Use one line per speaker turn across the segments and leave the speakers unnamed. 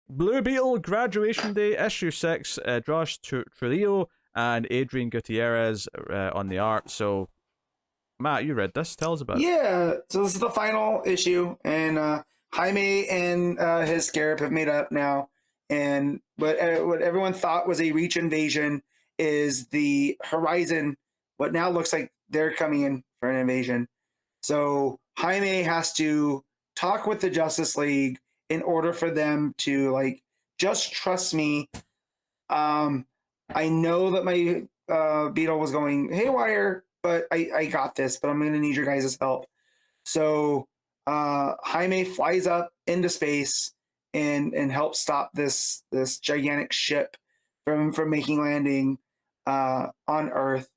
Blue Beetle Graduation Day issue 6. Josh Trujillo and Adrian Gutierrez on the art. So, Matt, you read this. Tell us about it.
Yeah, so this is the final issue, and Jaime and his Scarab have made up now. And what everyone thought was a Reach invasion is the Horizon. What now looks like they're coming in for an invasion. So Jaime has to talk with the Justice League in order for them to like just trust me. I know that my Beetle was going haywire, but I got this. But I'm going to need your guys' help. So Jaime flies up into space and helps stop this gigantic ship from making landing on Earth.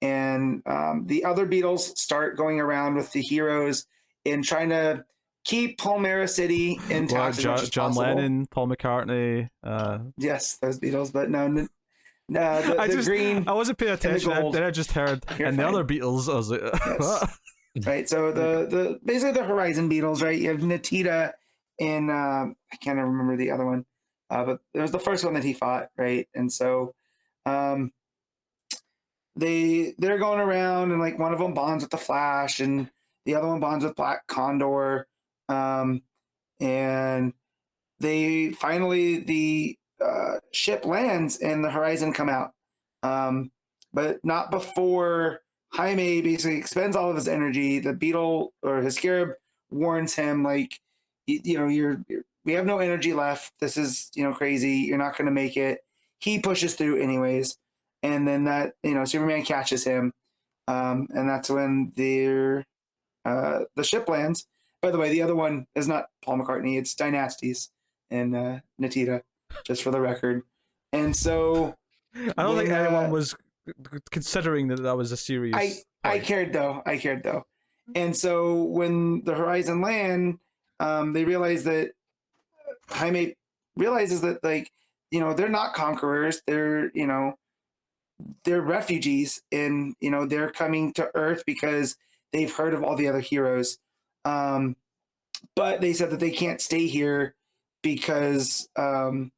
And the other Beetles start going around with the heroes and trying to keep Palmyra City intact as much as
John
possible.
Lennon, Paul McCartney.
Yes, those Beetles, but no, the green.
I wasn't paying attention. Then I just heard,
You're
and
fine.
the other Beatles. I was like,
Yes. Right. So the basically the Horizon Beetles, right? You have Natita and I can't remember the other one, but it was the first one that he fought, right? And so they're going around, and like one of them bonds with the Flash, and the other one bonds with Black Condor, and they finally the ship lands and the Horizon come out, but not before Jaime basically expends all of his energy. The Beetle or his Scarab warns him, like, we have no energy left. This is, crazy. You're not going to make it. He pushes through anyways. And then that, Superman catches him. And that's when the ship lands. By the way, the other one is not Paul McCartney. It's Dynasties and Natita, just for the record. And so
I don't think anyone was considering that was a serious.
I cared though. And so when the Horizon land, they realize that Jaime realizes that, like, they're not conquerors. They're refugees, and they're coming to Earth because they've heard of all the other heroes. But they said that they can't stay here because the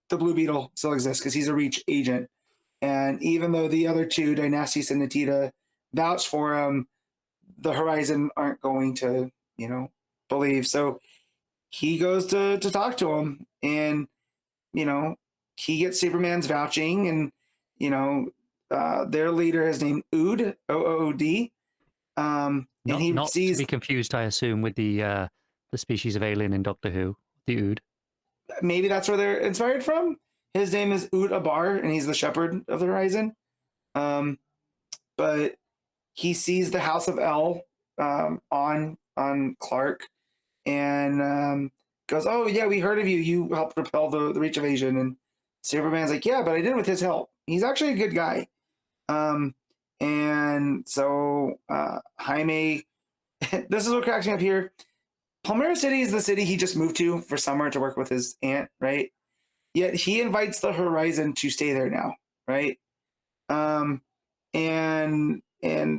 Blue Beetle still exists because he's a Reach agent. And even though the other two, Dynastis and Natita, vouch for him, the Horizon aren't going to, believe. So he goes to talk to him, and, he gets Superman's vouching, and, their leader is named Ood, O-O-D. And he
not
sees...
to be confused, I assume, with the species of alien in Doctor Who, the Ood.
Maybe that's where they're inspired from. His name is Ood Abar, and he's the shepherd of the Horizon. But he sees the House of El on Clark, and goes, "Oh yeah, we heard of you. You helped repel the Reach invasion." And Superman's like, "Yeah, but I did it with his help. He's actually a good guy." And so Jaime, this is what cracks me up here. Palmyra City is the city he just moved to for summer to work with his aunt, right? Yet he invites the Horizon to stay there now, right? And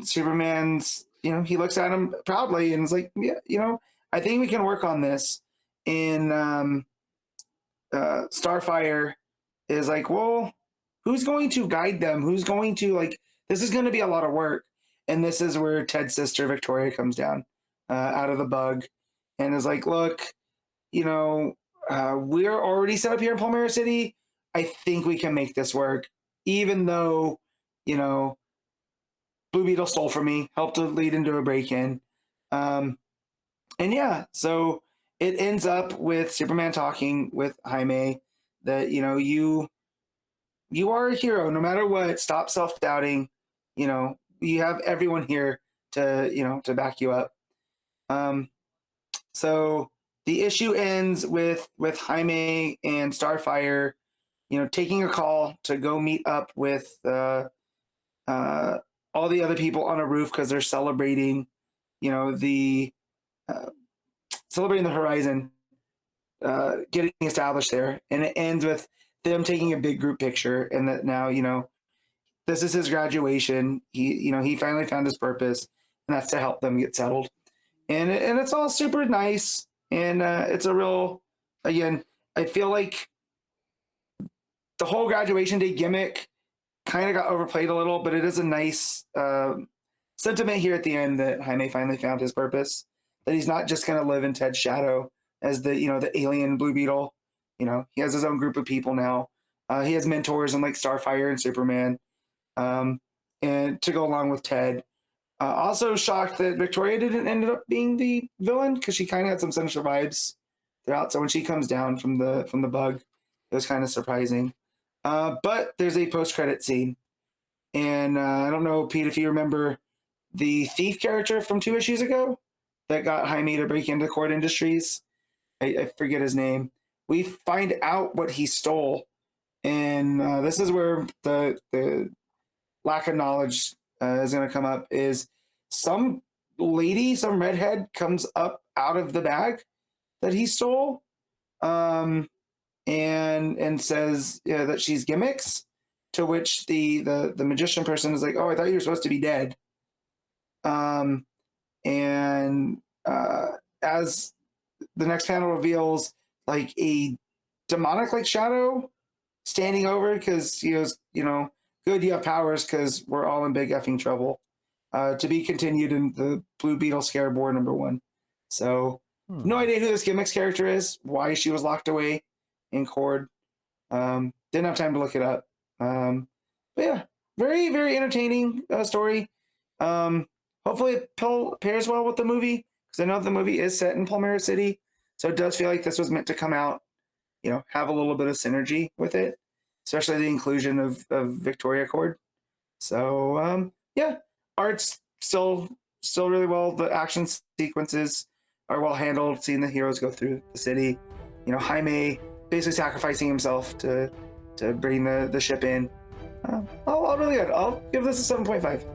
Superman's, he looks at him proudly and is like, "Yeah, I think we can work on this." And Starfire is like, "Well, who's going to guide them? Who's going to, like, this is going to be a lot of work." And this is where Ted's sister Victoria comes down out of the bug and is like, "Look, we're already set up here in Palmyra City. I think we can make this work, even though, Blue Beetle stole from me, helped to lead into a break-in." And yeah, so it ends up with Superman talking with Jaime that, you are a hero no matter what. Stop self-doubting. You have everyone here to back you up. So the issue ends with Jaime and Starfire, taking a call to go meet up with all the other people on a roof because they're celebrating, celebrating the Horizon getting established there. And it ends with them taking a big group picture, and that now, this is his graduation. He finally found his purpose, and that's to help them get settled. And it's all super nice. And it's a real, again, I feel like the whole graduation day gimmick kind of got overplayed a little, but it is a nice sentiment here at the end that Jaime finally found his purpose, that he's not just going to live in Ted's shadow as the, the alien Blue Beetle. He has his own group of people now. He has mentors in like Starfire and Superman, and to go along with Ted. Also shocked that Victoria didn't end up being the villain, because she kind of had some Sinister vibes throughout. So when she comes down from the bug, it was kind of surprising. But there's a post-credit scene, and I don't know, Pete, if you remember the thief character from 2 issues ago that got Jaime to break into Cord Industries. I forget his name. We find out what he stole, and this is where the lack of knowledge is going to come up. Is some lady, some redhead, comes up out of the bag that he stole, and says that she's Gimmicks, to which the magician person is like, "Oh, I thought you were supposed to be dead." As the next panel reveals, like a demonic like shadow standing over, because he goes, "Good, you have powers, because we're all in big effing trouble." To be continued in the Blue Beetle Scarab War #1. So no idea who this Gimmicks character is, why she was locked away in Cord. Didn't have time to look it up. But yeah, very, very entertaining story. Hopefully it pairs well with the movie, because I know the movie is set in Palmyra City. So it does feel like this was meant to come out, have a little bit of synergy with it, especially the inclusion of Victoria Cord. So yeah, art's still really well. The action sequences are well handled, seeing the heroes go through the city. Jaime basically sacrificing himself to bring the ship in. All really good. I'll give this a 7.5.